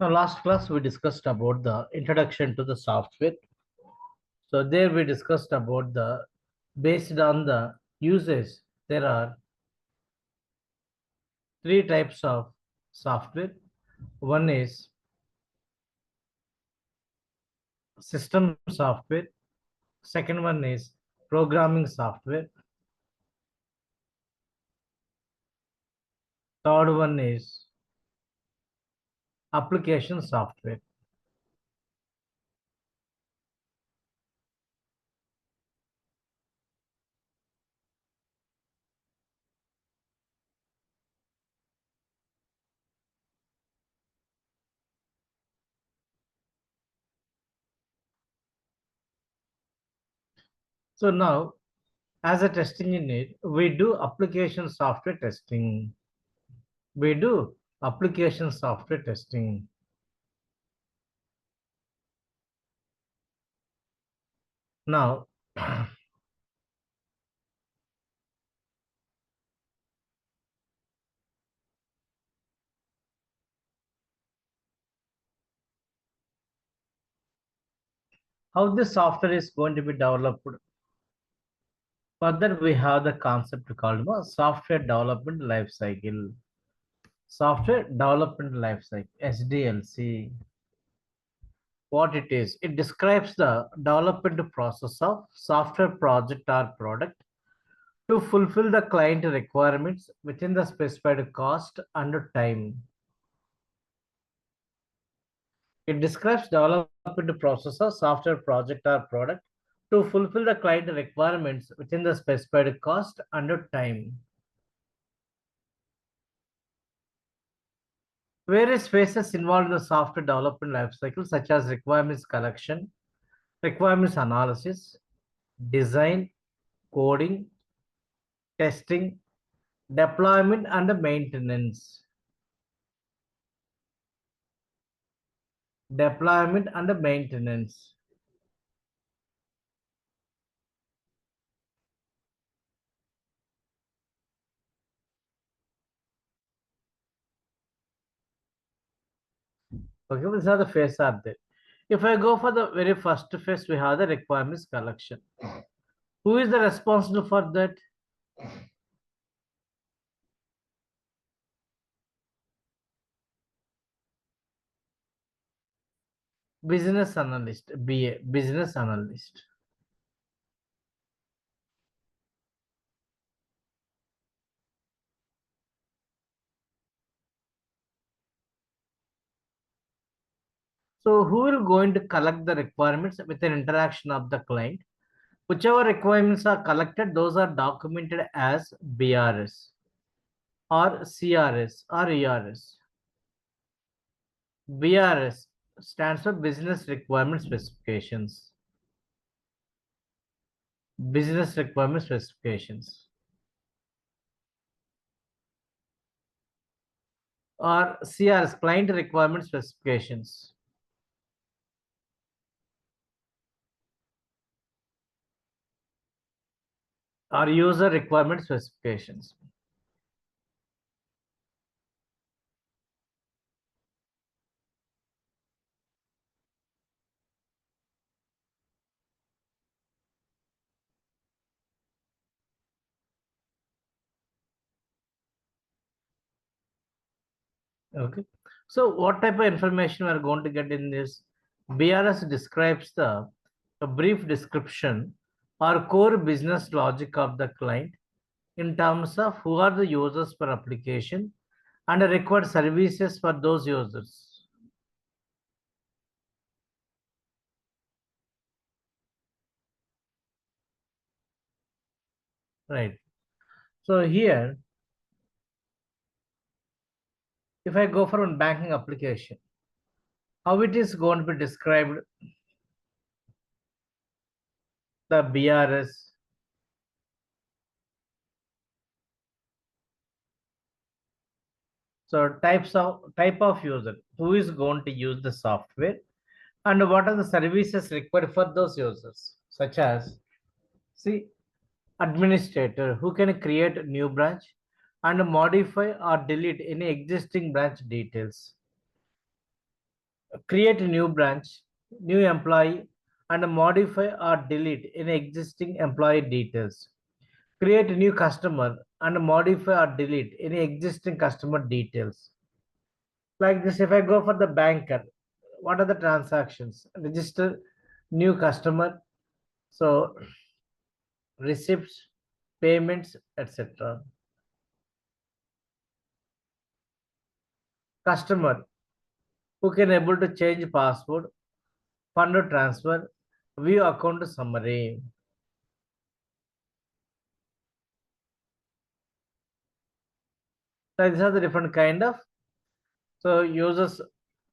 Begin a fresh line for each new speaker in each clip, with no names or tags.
Now, last class we discussed about the introduction to the software. So there we discussed about the based on the usage. There are three types of software. One is system software. Second one is programming software. Third one is application software. So now, as a testing unit, we do application software testing. We do application software testing. Now, how this software is going to be developed? Further, we have the concept called software development life cycle. Software development life cycle, SDLC. What it is? It describes the development process of software project or product to fulfill the client requirements within the specified cost and time. It describes development process of software project or product to fulfill the client requirements within the specified cost and time. Various phases involved in the software development lifecycle, such as requirements collection, requirements analysis, design, coding, testing, deployment, and maintenance. Deployment and maintenance. Okay, these are the phases are there. If I go for the very first phase, we have the requirements collection. Who is the responsible for that? Business analyst, BA, business analyst. So who will going to collect the requirements with an interaction of the client? Whichever requirements are collected, those are documented as BRS or CRS or ERS. BRS stands for Business Requirement Specifications. Business Requirement Specifications. Or CRS, Client Requirement Specifications. Or User Requirement Specifications. Okay. So what type of information we are going to get in this? BRS describes a brief description or core business logic of the client in terms of who are the users per application and the required services for those users. Right. So here, if I go for one banking application, how it is going to be described? The BRS. So type of user, who is going to use the software, and what are the services required for those users, such as, see, administrator who can create a new branch and modify or delete any existing branch details. create a new branch, new employee, and modify or delete any existing employee details. Create a new customer and modify or delete any existing customer details. Like this, if I go for the banker, what are the transactions? Register new customer, so receipts, payments, etc. Customer who can able to change password, fund transfer, view account summary. So these are the different kind of, so users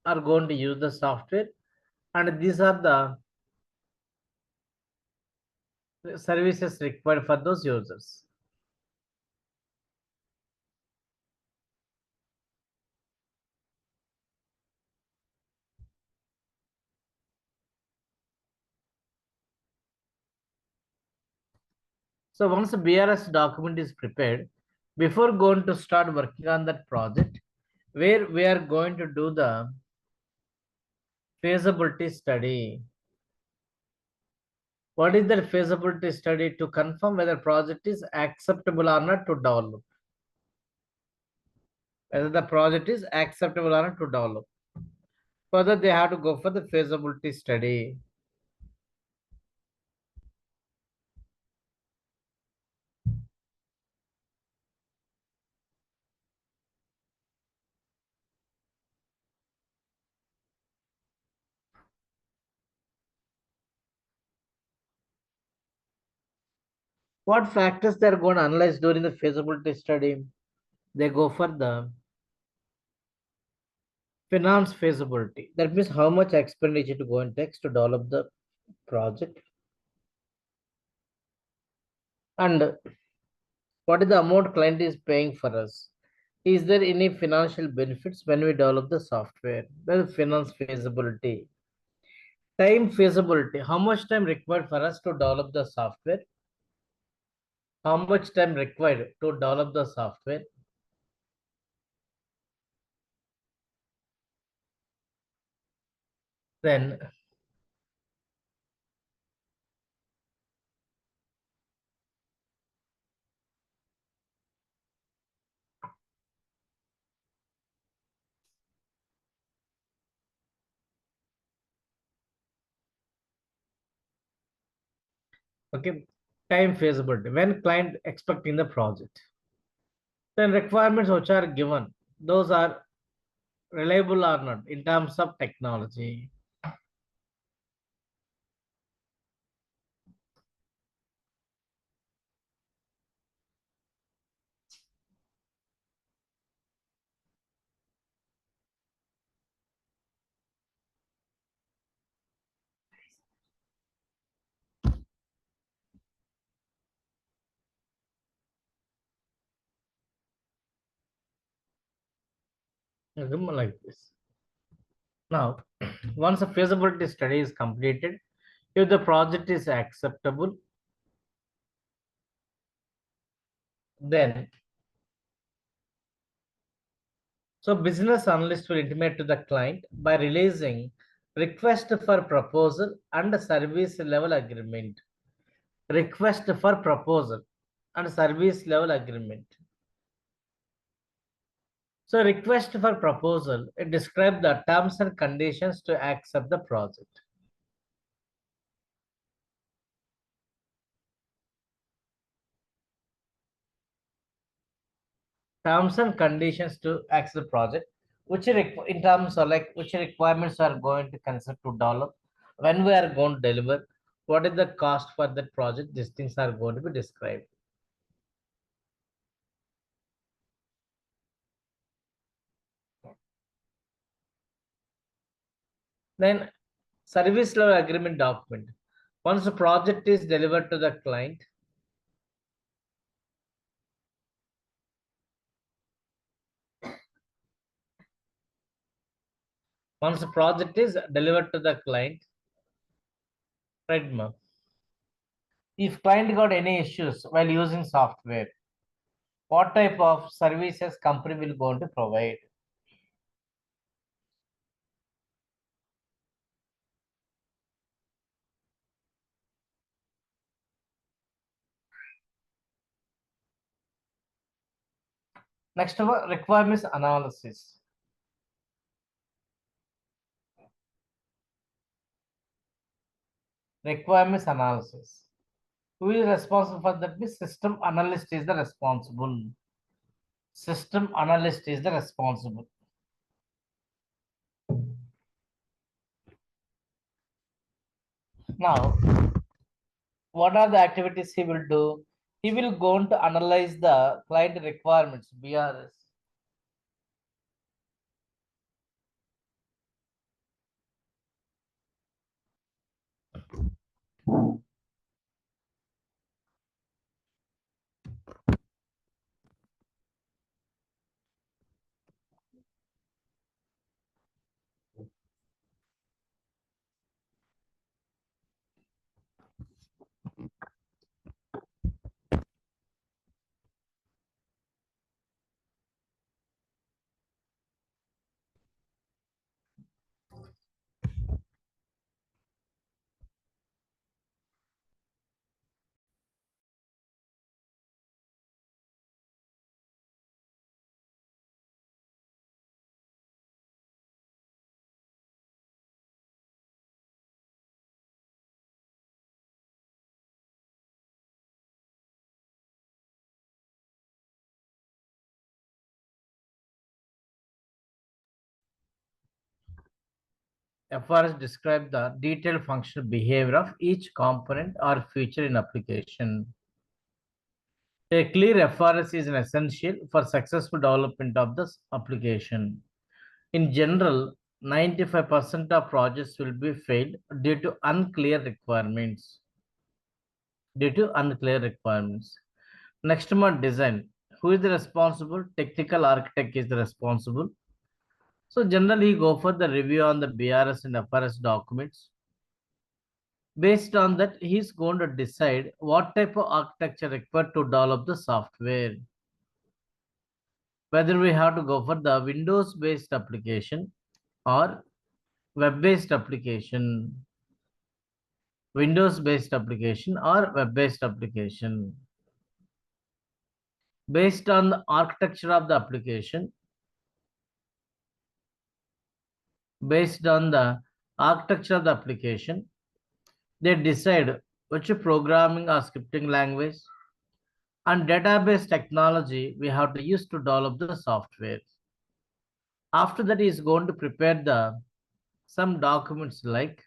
are going to use the software, and these are the services required for those users. So once the BRS document is prepared, before going to start working on that project, where we are going to do the feasibility study. What is the feasibility study? To confirm whether project is acceptable or not to develop. Whether the project is acceptable or not to develop. Further, they have to go for the feasibility study. What factors they are going to analyze during the feasibility study? They go for the finance feasibility. That means how much expenditure to go and takes to develop the project, and what is the amount client is paying for us. Is there any financial benefits when we develop the software? Well, finance feasibility. Time feasibility. How much time required for us to develop the software? How much time required to develop the software? Then, okay, time feasibility. When client expecting the project. Then requirements which are given, those are reliable or not in terms of technology. Like this. Now, once a feasibility study is completed, if the project is acceptable, then so business analyst will intimate to the client by releasing request for proposal and service level agreement. Request for proposal and service level agreement. So request for proposal, it describes the terms and conditions to accept the project. Terms and conditions to accept the project, which in terms of like which requirements are going to consider to develop, when we are going to deliver, what is the cost for that project, these things are going to be described. Then service level agreement document. Once the project is delivered to the client, once the project is delivered to the client, right, ma'am? If client got any issues while using software, what type of services company will going to provide? Next one, requirements analysis. Requirements analysis. Who is responsible for that? System analyst is the responsible. System analyst is the responsible. Now, what are the activities he will do? He will go on to analyze the client requirements, BRS. FRS describe the detailed functional behavior of each component or feature in application. A clear FRS is an essential for successful development of this application. In general, 95% of projects will be failed due to unclear requirements. Next one, design. Who is the responsible? Technical architect is the responsible. So generally, go for the review on the BRS and FRS documents. Based on that, he's going to decide what type of architecture required to develop the software. Whether we have to go for the Windows-based application or web-based application. Windows-based application or web-based application. Based on the architecture of the application, they decide which programming or scripting language and database technology we have to use to develop the software. After that, he is going to prepare some documents like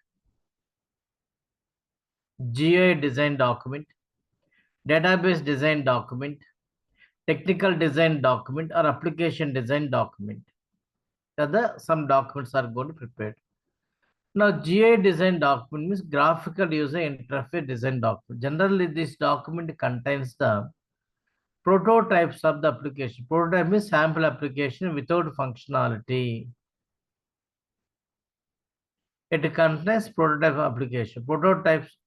GUI design document, database design document, technical design document, or application design document. Some documents are going to prepare. Now, GUI design document means graphical user interface design document. Generally, this document contains the prototypes of the application. Prototype means sample application without functionality. It contains prototype application. Prototypes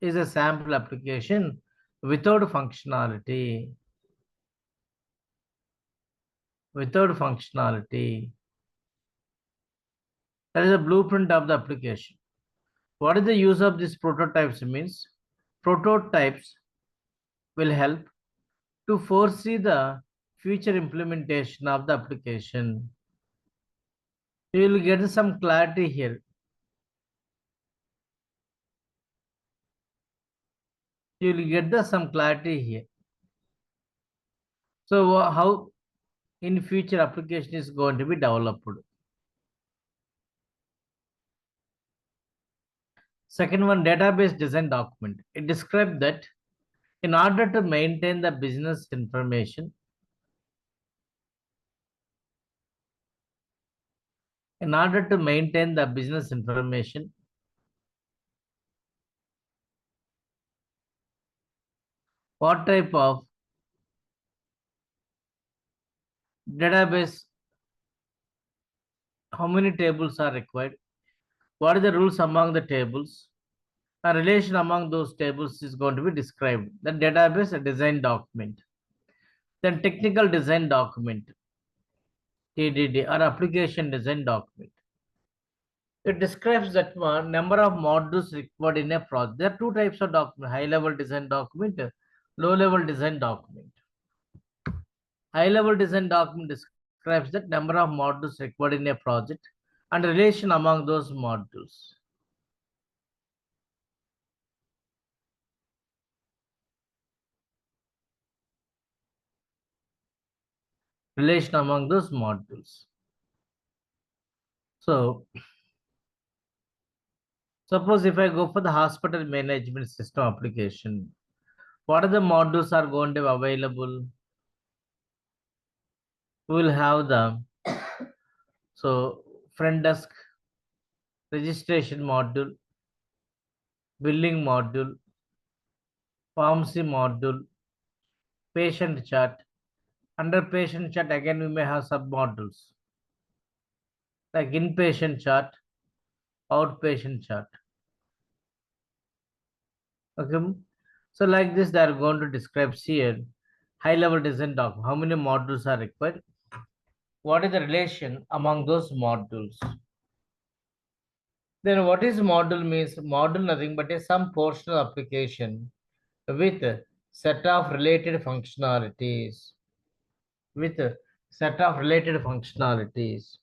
is a sample application without functionality. That is a blueprint of the application. What is the use of these prototypes means? Prototypes will help to foresee the future implementation of the application. You will get some clarity here. Some clarity here. So how in future application is going to be developed. Second one, database design document. It describes that in order to maintain the business information, what type of database, how many tables are required, what are the rules among the tables, a relation among those tables is going to be described. The database design document. Then technical design document, TDD, or application design document. It describes that number of modules required in a project. There are two types of document: high-level design document, low-level design document. High-level design document describes the number of modules required in a project and relation among those modules. Relation among those modules. So, suppose if I go for the hospital management system application, what are the modules are going to be available? We will have the front desk, registration module, billing module, pharmacy module, patient chart. Under patient chart, again we may have sub modules like inpatient chart, outpatient chart. Okay. So like this, they are going to describe here high level design document. How many modules are required? What is the relation among those modules? Then what is module means? Module nothing but a some portion of application with a set of related functionalities. With a set of related functionalities.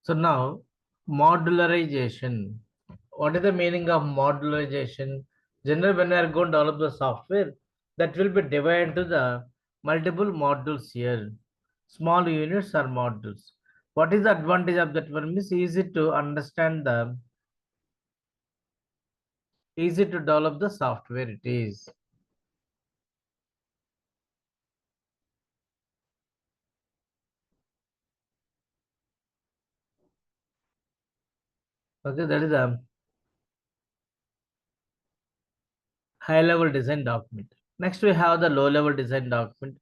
So now modularization. What is the meaning of modularization? Generally, when we are going to develop the software, that will be divided into the multiple modules here. Small units or modules. What is the advantage of that one? Is easy to understand the easy to develop the software it is. Okay, that is a high level design document. Next, we have the low level design document.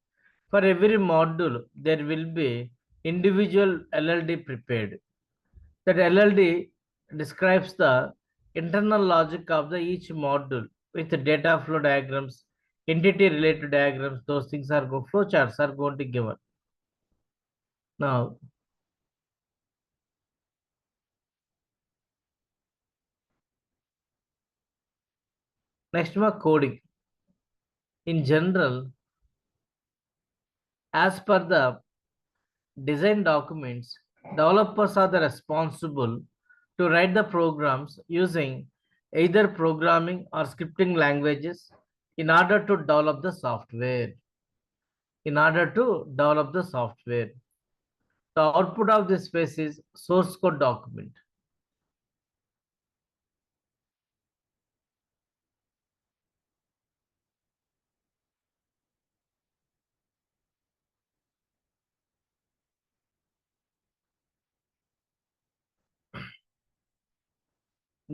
For every module, there will be individual LLD prepared. That LLD describes the internal logic of the each module with the data flow diagrams, entity related diagrams. Those things are flow charts are going to given. Now, next one coding. In general, as per the design documents, developers are the responsible to write the programs using either programming or scripting languages in order to develop the software. In order to develop the software. The output of this phase is source code document.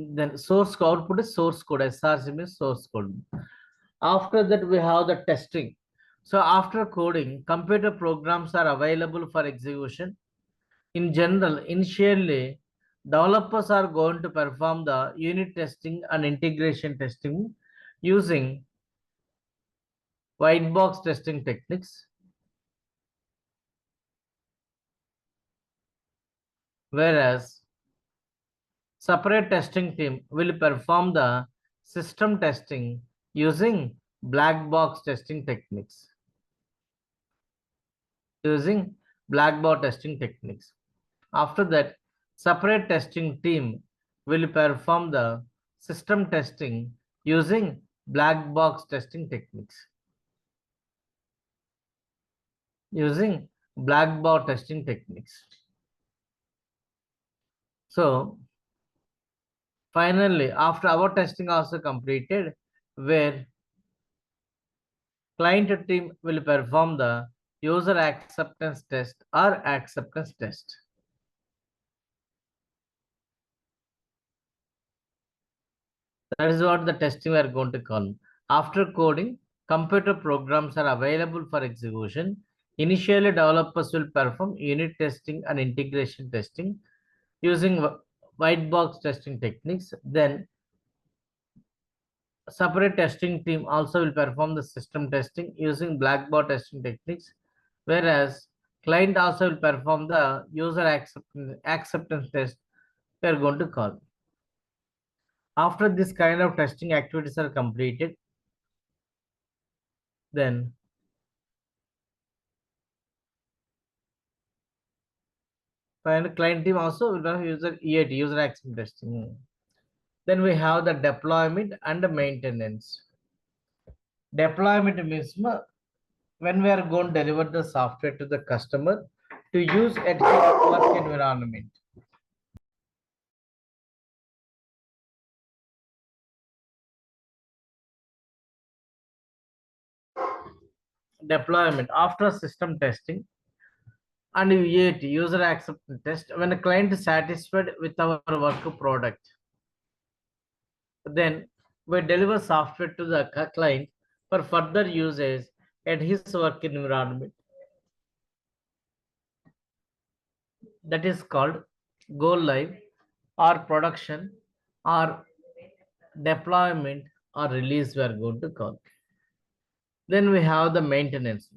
Then source code output is source code. SRC means source code. After that, we have the testing. So after coding, computer programs are available for execution. In general, initially, developers are going to perform the unit testing and integration testing using white box testing techniques, whereas separate testing team will perform the system testing using black box testing techniques. Using black box testing techniques. After that, separate testing team will perform the system testing using black box testing techniques. Using black box testing techniques. So, finally, after our testing also completed, where client team will perform the user acceptance test or acceptance test. That is what the testing we are going to call. After coding, computer programs are available for execution. Initially, developers will perform unit testing and integration testing using white box testing techniques. Then, separate testing team also will perform the system testing using black box testing techniques, whereas client also will perform the user acceptance test we are going to call. After this kind of testing activities are completed, then And client team also will have user EAT, user acceptance testing. Then we have the deployment and the maintenance. Deployment means when we are going to deliver the software to the customer to use at his work environment. Deployment after system testing and UAT, user acceptance test, when a client is satisfied with our work product, then we deliver software to the client for further usage at his work environment. That is called go live or production or deployment or release we are going to call. Then we have the maintenance.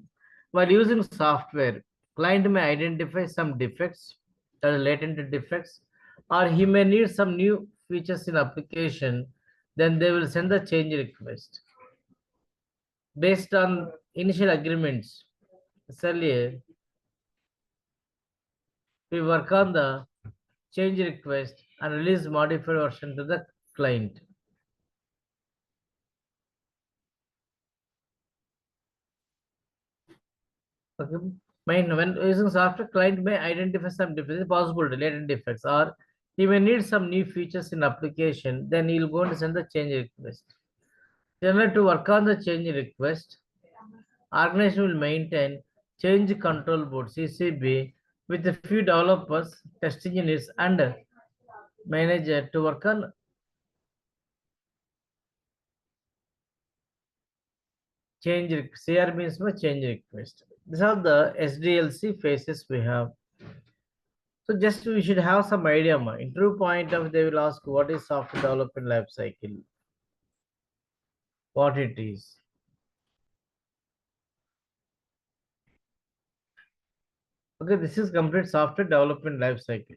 While using software, client may identify some defects, that are latent defects, or he may need some new features in application, then they will send the change request. Based on initial agreements, earlier, we work on the change request and release modified version to the client. Okay. When using software, client may identify some differences, possible related defects, or he may need some new features in application. Then he'll go and send the change request. Generally, to work on the change request, organization will maintain change control board (CCB) with a few developers, test engineers, and manager to work on change. CR means change request. These are the SDLC phases we have. So just we should have some idea. Interview point of they will ask what is software development life cycle, what it is. Okay, this is complete software development life cycle.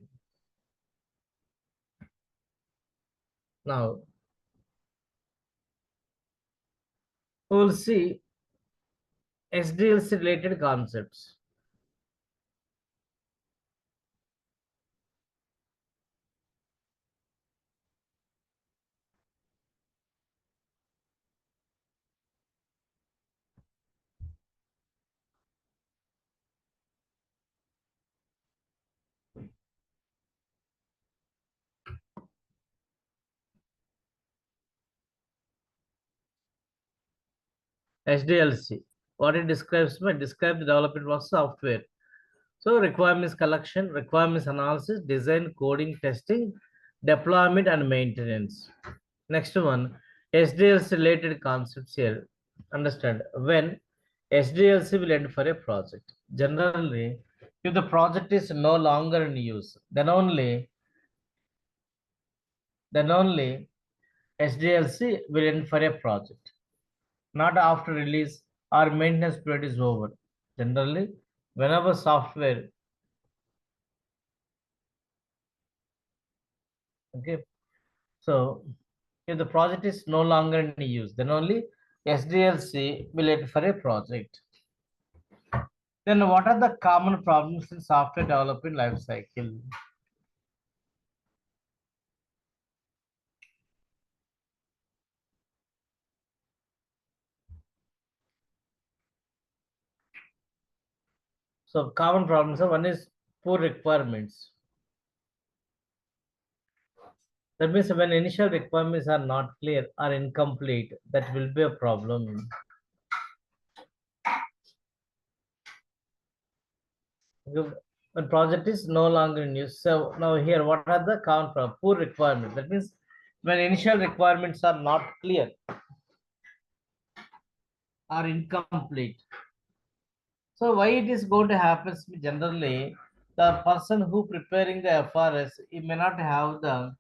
Now we will see SDLC related concepts. SDLC, what it describes, describe the development of software. So requirements collection, requirements analysis, design, coding, testing, deployment, and maintenance. Next one, SDLC related concepts here. Understand when SDLC will end for a project. Generally, if the project is no longer in use, then only SDLC will end for a project. Not after release or maintenance period is over. Generally, whenever software, okay, so if the project is no longer in use, then only SDLC will end for a project. Then what are the common problems in software development life cycle? So common problems are one is poor requirements. That means when initial requirements are not clear or incomplete, that will be a problem. When project is no longer in use. So now here, what are the common problems? Poor requirements. That means when initial requirements are not clear or incomplete. So why it is going to happen generally, the person who preparing the FRS, he may not have the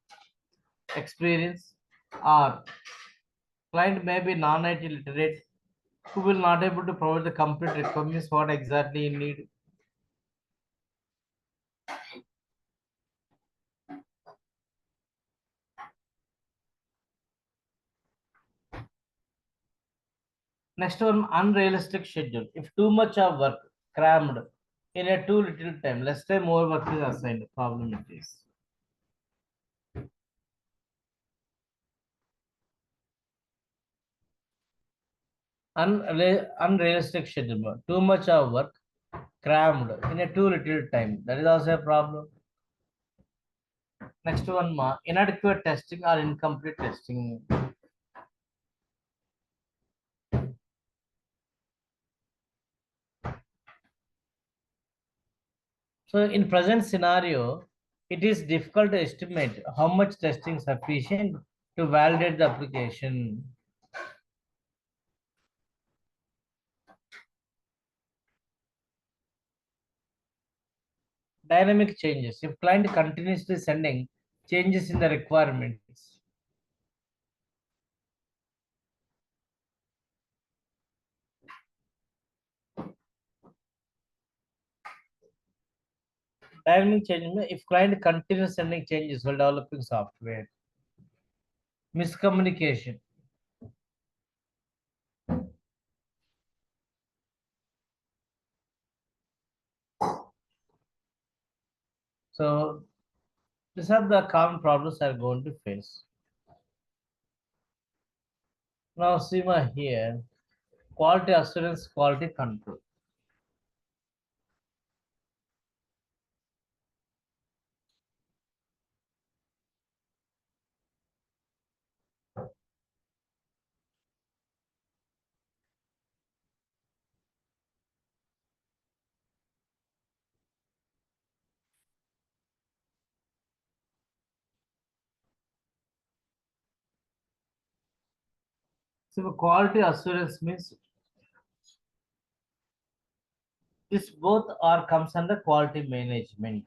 experience or client may be non-IT literate who will not able to provide the complete requirements what exactly you need. Next one, unrealistic schedule. If too much of work crammed, in a too little time. Less time, more work is assigned. Problem it is. Unrealistic schedule. Too much of work crammed in a too little time. That is also a problem. Next one, inadequate testing or incomplete testing. So in present scenario, it is difficult to estimate how much testing sufficient to validate the application. Dynamic changes. If client continuously sending changes in the requirements. Dynamic changes if client continues sending changes while developing software. Miscommunication. So these are the common problems are going to face. Now see my here, quality assurance, quality control. So quality assurance means this both are comes under quality management.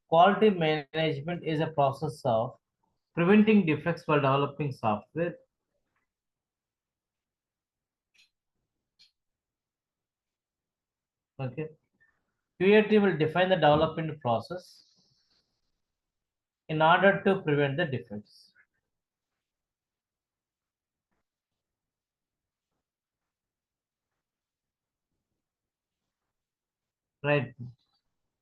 Quality management is a process of preventing defects while developing software. Okay. QA will define the development process in order to prevent the defects. Right.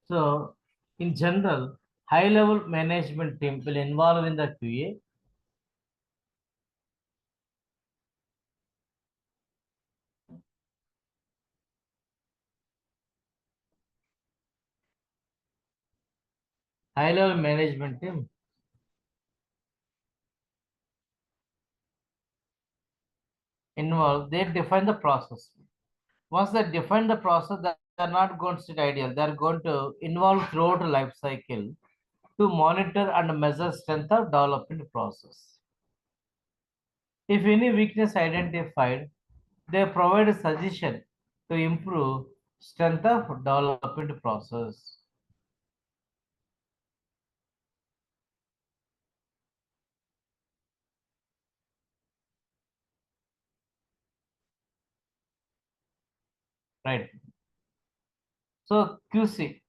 So in general, high level management team will involve in the QA. High level management team involved, they define the process. Once they define the process, they are not going to sit ideal. They are going to involve throughout the life cycle to monitor and measure strength of development process. If any weakness identified, they provide a suggestion to improve strength of development process. Right. So QC,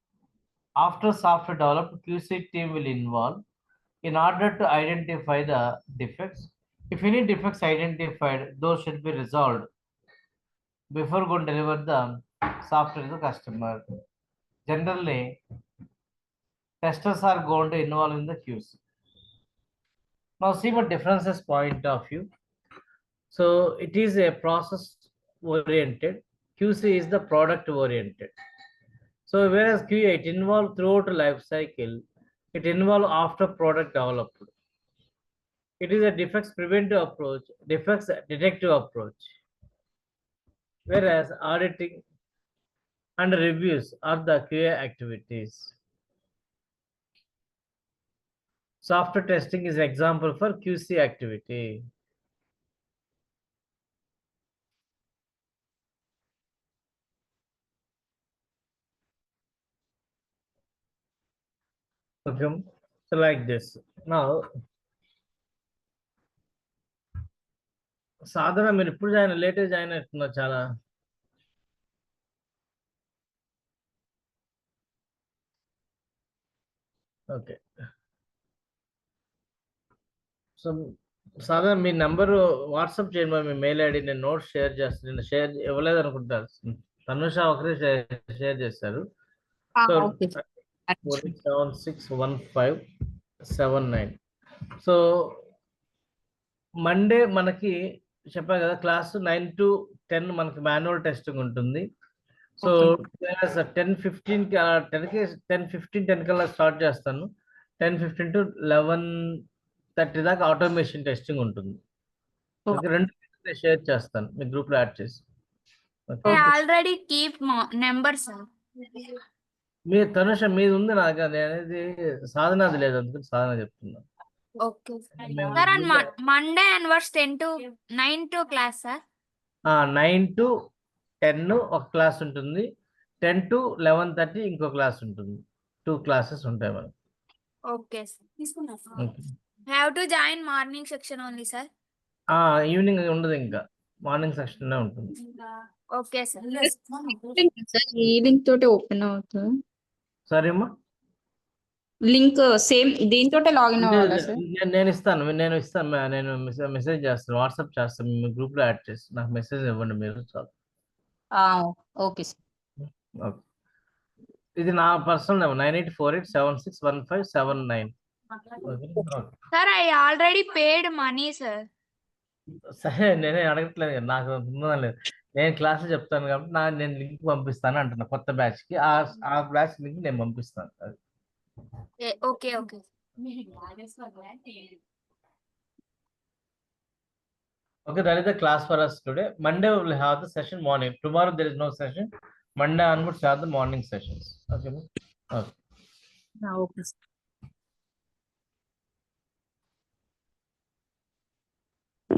after software developed, QC team will involve in order to identify the defects. If any defects identified, those should be resolved before going to deliver the software to the customer. Generally, testers are going to involve in the QC. Now see what differences point of view. So it is a process oriented. QC is the product oriented. So whereas QA it involved throughout the life cycle, it involved after product developed. It is a defects preventive approach, defects detective approach. Whereas auditing and reviews are the QA activities. Software testing is example for QC activity. Okay, so like this. Now, సాధారణ మీరు ఇప్పుడు latest join అవుతున్నారు చాలా. Okay, so సాధారణ మీ number WhatsApp చేయండి మరి, మీ mail ID నేను notes share చేస్తాను. నేను షేర్ ఇవ్వలేదు అనుకుంటాను, తనుష ఒకరే షేర్ చేస్తారు. So
Okay.
46761579. సో మండే మనకి చెప్పా కదా క్లాస్ 9 to 10 మనకి మాన్యువల్ టెస్టింగ్ ఉంటుంది. So
Okay.
10:15కి 10కి 10:15 కల్లా స్టార్ట్ చేస్తాను. 10:15 to 11:30 దాకా ఆటోమేషన్ టెస్టింగ్ ఉంటుంది. ఓకే, రెండు షేర్ చేస్తాను మీ గ్రూప్ లో యాడ్ చేసి.
I already keep numbers, sir.
మీ తనుష మీది ఉంది, నాకు అది అనేది సాధనది లేదు, అందుకని సాధన చెప్తున్నా.
Okay. Sir, on Monday onwards 10 to 9 to class, sir.
9 to 10 ఒక క్లాస్ ఉంటుంది, 10 to 11:30 ఇంకో క్లాస్ ఉంటుంది. 2 classes ఉంటాయి మనకి.
Okay, sir.
Okay.
Have to join morning section only, sir.
Evening ఉండదు, ఇంకా మార్నింగ్ సెక్షన్ ఉంటుంది.
Okay, sir.
ఈ లింక్ తోటి ఓపెన్ అవుతుంది.
సరే అమ్మా,
లింక్ సేమ్ దీంతో లాగిన్ అవ్వాలా సార్?
నేను ఇస్తాను నేను మెసేజ్ చేస్తాను, వాట్సాప్ చేస్తాను, మీ గ్రూప్ లో యాడ్ చేసి నాకు మెసేజ్ ఇవ్వండి మీరు చాలు.
Okay sir.
ఓకే, ఇది నా personal number 9848761579.
Sir, I already paid money, sir.
సరే, నేనే అడగట్లేదు కదా, నాకు ఉందని లేదు. నేను క్లాస్ చెప్తాను కాబట్టి నేను లింక్ పంపిస్తాను అంటున్నా, కొత్త బ్యాచ్ కి ఆ బ్యాచ్ లింక్ నేను పంపిస్తాను.
Okay, okay.
Okay, that is the class for us today. Monday we will have the session morning. Tomorrow there is no session. Monday onwards we have the morning sessions. Okay. Okay.
Okay sir.